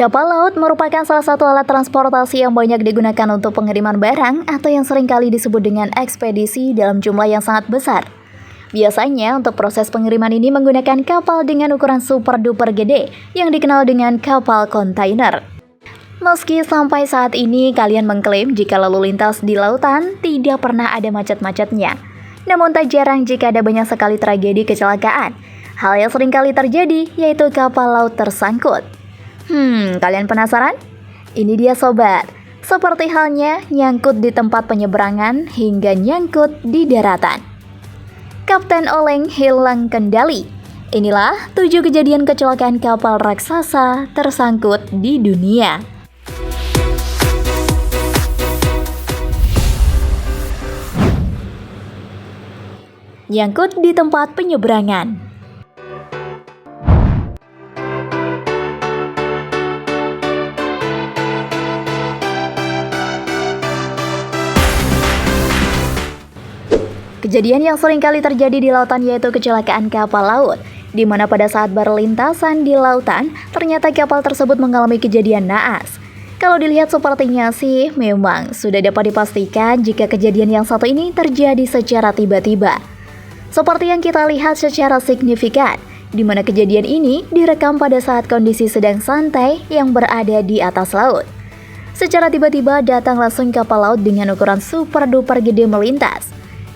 Kapal laut merupakan salah satu alat transportasi yang banyak digunakan untuk pengiriman barang atau yang seringkali disebut dengan ekspedisi dalam jumlah yang sangat besar. Biasanya untuk proses pengiriman ini menggunakan kapal dengan ukuran super duper gede yang dikenal dengan kapal kontainer. Meski sampai saat ini kalian mengklaim jika lalu lintas di lautan tidak pernah ada macet-macetnya, namun tak jarang jika ada banyak sekali tragedi kecelakaan. Hal yang seringkali terjadi yaitu kapal laut tersangkut. Kalian penasaran? Ini dia sobat, seperti halnya nyangkut di tempat penyeberangan hingga nyangkut di daratan. Kapten Oleng hilang kendali. Inilah 7 kejadian kecelakaan kapal raksasa tersangkut di dunia. Nyangkut di tempat penyeberangan. Kejadian yang sering kali terjadi di lautan yaitu kecelakaan kapal laut, di mana pada saat berlintasan di lautan, ternyata kapal tersebut mengalami kejadian naas. Kalau dilihat sepertinya sih, memang sudah dapat dipastikan jika kejadian yang satu ini terjadi secara tiba-tiba. Seperti yang kita lihat secara signifikan, di mana kejadian ini direkam pada saat kondisi sedang santai yang berada di atas laut. Secara tiba-tiba datang langsung kapal laut dengan ukuran super duper gede melintas,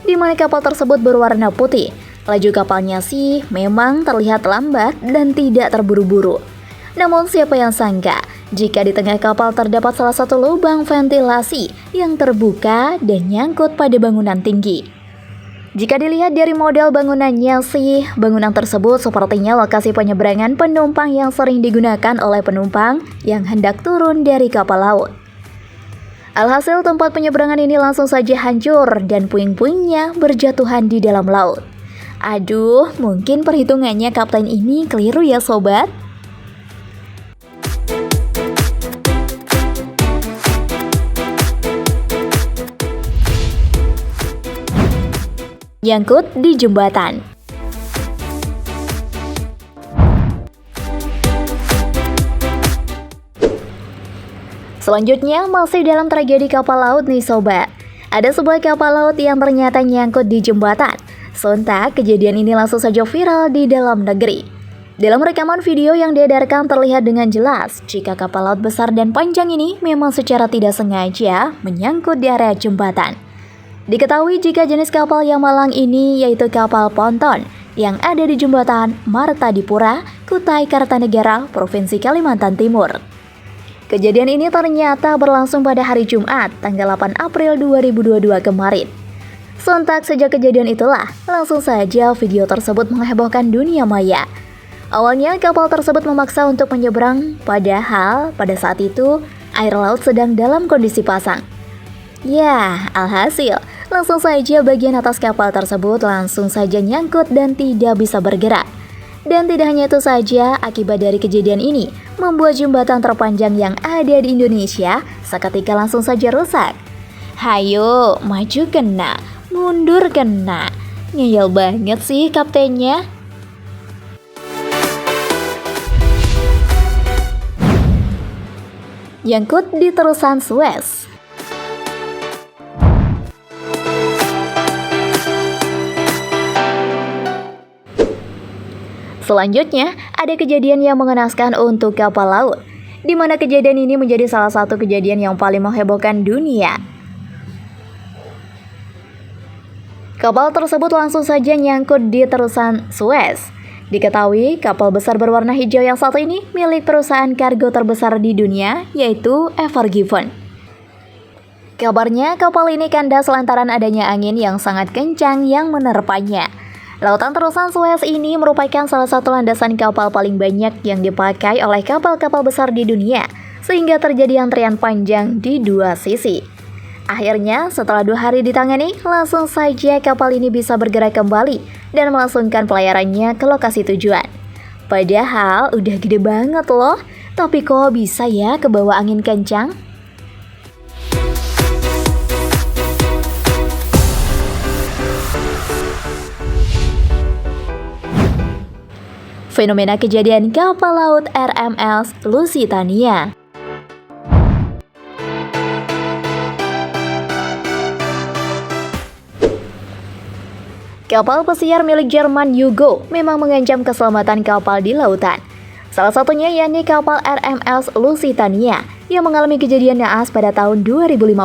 di mana kapal tersebut berwarna putih. Laju kapalnya sih memang terlihat lambat dan tidak terburu-buru. Namun siapa yang sangka jika di tengah kapal terdapat salah satu lubang ventilasi yang terbuka dan nyangkut pada bangunan tinggi. Jika dilihat dari model bangunannya sih, bangunan tersebut sepertinya lokasi penyeberangan penumpang yang sering digunakan oleh penumpang yang hendak turun dari kapal laut. Alhasil tempat penyeberangan ini langsung saja hancur dan puing-puingnya berjatuhan di dalam laut. Aduh, mungkin perhitungannya kapten ini keliru ya sobat. Nyangkut di jembatan. Selanjutnya masih dalam tragedi kapal laut nih sobat. Ada sebuah kapal laut yang ternyata nyangkut di jembatan. Sontak kejadian ini langsung saja viral di dalam negeri. Dalam rekaman video yang diedarkan terlihat dengan jelas jika kapal laut besar dan panjang ini memang secara tidak sengaja menyangkut di area jembatan. Diketahui jika jenis kapal yang malang ini yaitu kapal ponton yang ada di jembatan Martadipura, Kutai Kartanegara, Provinsi Kalimantan Timur. Kejadian ini ternyata berlangsung pada hari Jumat, tanggal 8 April 2022 kemarin. Sontak sejak kejadian itulah, langsung saja video tersebut menghebohkan dunia maya. Awalnya kapal tersebut memaksa untuk menyeberang, padahal pada saat itu air laut sedang dalam kondisi pasang. Ya, alhasil, langsung saja bagian atas kapal tersebut langsung saja nyangkut dan tidak bisa bergerak. Dan tidak hanya itu saja, akibat dari kejadian ini membuat jembatan terpanjang yang ada di Indonesia seketika langsung saja rusak. Hayo, maju kena, mundur kena. Ngeyel banget sih kaptennya. Nyangkut di terusan Suez. Selanjutnya, ada kejadian yang mengenaskan untuk kapal laut, di mana kejadian ini menjadi salah satu kejadian yang paling menghebohkan dunia. Kapal tersebut langsung saja nyangkut di terusan Suez. Diketahui, kapal besar berwarna hijau yang satu ini milik perusahaan kargo terbesar di dunia, yaitu Ever Given. Kabarnya, kapal ini kandas lantaran adanya angin yang sangat kencang yang menerpanya. Lautan terusan Suez ini merupakan salah satu landasan kapal paling banyak yang dipakai oleh kapal-kapal besar di dunia, sehingga terjadi antrian panjang di dua sisi. Akhirnya, setelah 2 hari ditangani, langsung saja kapal ini bisa bergerak kembali dan melangsungkan pelayarannya ke lokasi tujuan. Padahal udah gede banget loh, tapi kok bisa ya kebawa angin kencang? fenomena kejadian kapal laut RMS Lusitania. Kapal pesiar milik Jerman Yugo memang mengancam keselamatan kapal di lautan. Salah satunya yakni kapal RMS Lusitania yang mengalami kejadian naas pada tahun 2015.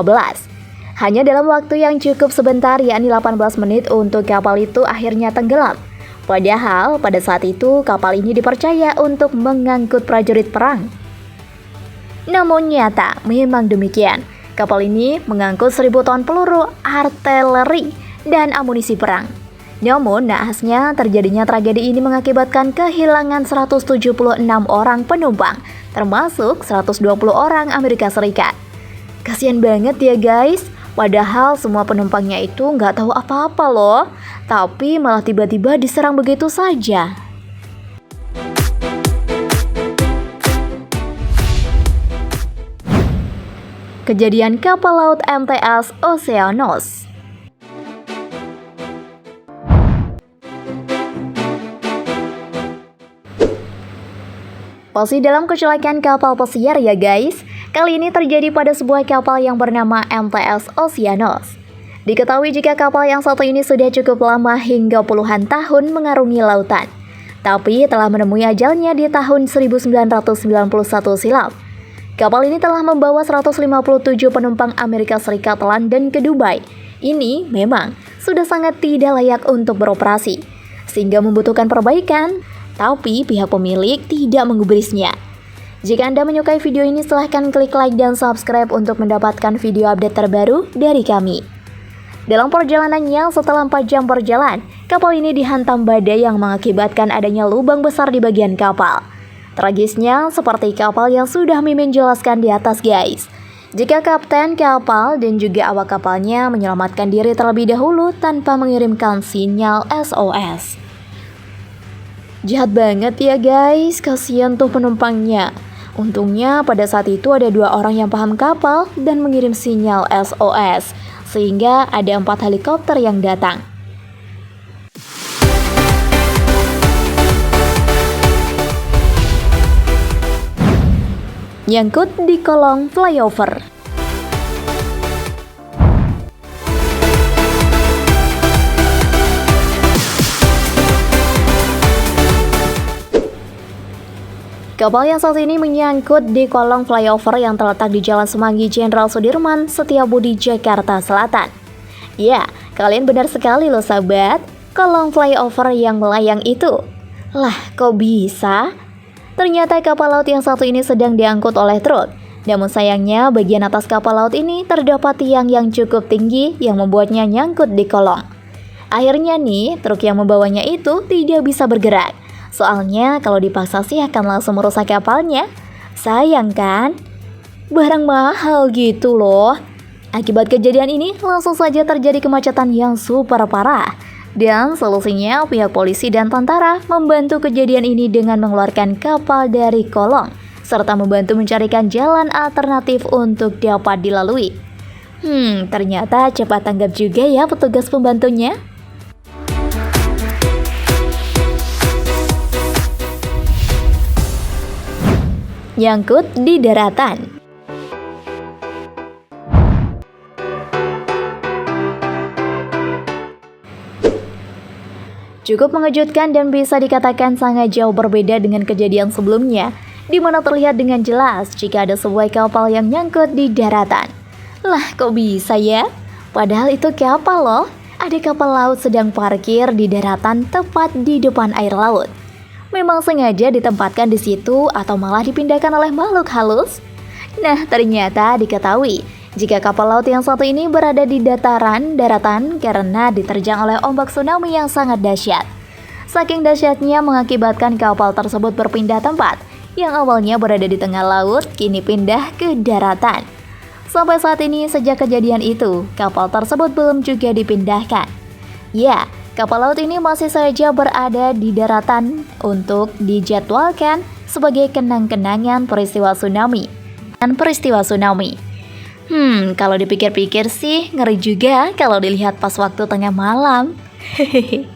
Hanya dalam waktu yang cukup sebentar yakni 18 menit untuk kapal itu akhirnya tenggelam. Padahal pada saat itu kapal ini dipercaya untuk mengangkut prajurit perang. Namun nyata memang demikian. Kapal ini mengangkut 1000 ton peluru artileri dan amunisi perang. Namun, naasnya terjadinya tragedi ini mengakibatkan kehilangan 176 orang penumpang, termasuk 120 orang Amerika Serikat. Kasian banget ya guys, padahal semua penumpangnya itu nggak tahu apa-apa loh, tapi malah tiba-tiba diserang begitu saja. Kejadian kapal laut MTS Oceanos. Masih dalam kecelakaan kapal pesiar ya guys. Kali ini terjadi pada sebuah kapal yang bernama MTS Oceanos. Diketahui jika kapal yang satu ini sudah cukup lama hingga puluhan tahun mengarungi lautan, tapi telah menemui ajalnya di tahun 1991 silam. Kapal ini telah membawa 157 penumpang Amerika Serikat London ke Dubai. Ini memang sudah sangat tidak layak untuk beroperasi, sehingga membutuhkan perbaikan. Tapi pihak pemilik tidak menggubrisnya. Jika Anda menyukai video ini, silahkan klik like dan subscribe untuk mendapatkan video update terbaru dari kami. Dalam perjalanannya, setelah 4 jam berjalan, kapal ini dihantam badai yang mengakibatkan adanya lubang besar di bagian kapal. Tragisnya, seperti kapal yang sudah Mimin jelaskan di atas guys. Jika kapten kapal dan juga awak kapalnya menyelamatkan diri terlebih dahulu tanpa mengirimkan sinyal SOS. Jahat banget ya guys, kasihan tuh penumpangnya. Untungnya pada saat itu ada 2 orang yang paham kapal dan mengirim sinyal SOS, sehingga ada 4 helikopter yang datang. Nyangkut di kolong flyover. Kapal yang saat ini menyangkut di kolong flyover yang terletak di Jalan Semanggi Jenderal Sudirman, Setiabudi, Jakarta Selatan. Ya, kalian benar sekali loh sahabat, kolong flyover yang melayang itu. Lah, kok bisa? Ternyata kapal laut yang satu ini sedang diangkut oleh truk. Namun sayangnya bagian atas kapal laut ini terdapat tiang yang cukup tinggi yang membuatnya nyangkut di kolong. Akhirnya nih, truk yang membawanya itu tidak bisa bergerak. Soalnya kalau dipaksa sih akan langsung merusak kapalnya. Sayang kan? Barang mahal gitu loh. Akibat kejadian ini langsung saja terjadi kemacetan yang super parah. Dan solusinya pihak polisi dan tentara membantu kejadian ini dengan mengeluarkan kapal dari kolong, serta membantu mencarikan jalan alternatif untuk dapat dilalui. Ternyata cepat tanggap juga ya petugas pembantunya. Nyangkut di daratan. Cukup mengejutkan dan bisa dikatakan sangat jauh berbeda dengan kejadian sebelumnya, di mana terlihat dengan jelas jika ada sebuah kapal yang nyangkut di daratan. Lah, kok bisa ya? Padahal itu kapal loh. Ada kapal laut sedang parkir di daratan tepat di depan air laut. Memang sengaja ditempatkan di situ atau malah dipindahkan oleh makhluk halus? Nah, ternyata diketahui jika kapal laut yang satu ini berada di daratan karena diterjang oleh ombak tsunami yang sangat dahsyat. Saking dahsyatnya mengakibatkan kapal tersebut berpindah tempat, yang awalnya berada di tengah laut kini pindah ke daratan. Sampai saat ini sejak kejadian itu, kapal tersebut belum juga dipindahkan. Ya, kapal laut ini masih saja berada di daratan untuk dijadwalkan sebagai kenang-kenangan peristiwa tsunami. Kalau dipikir-pikir sih ngeri juga kalau dilihat pas waktu tengah malam. Hehehe.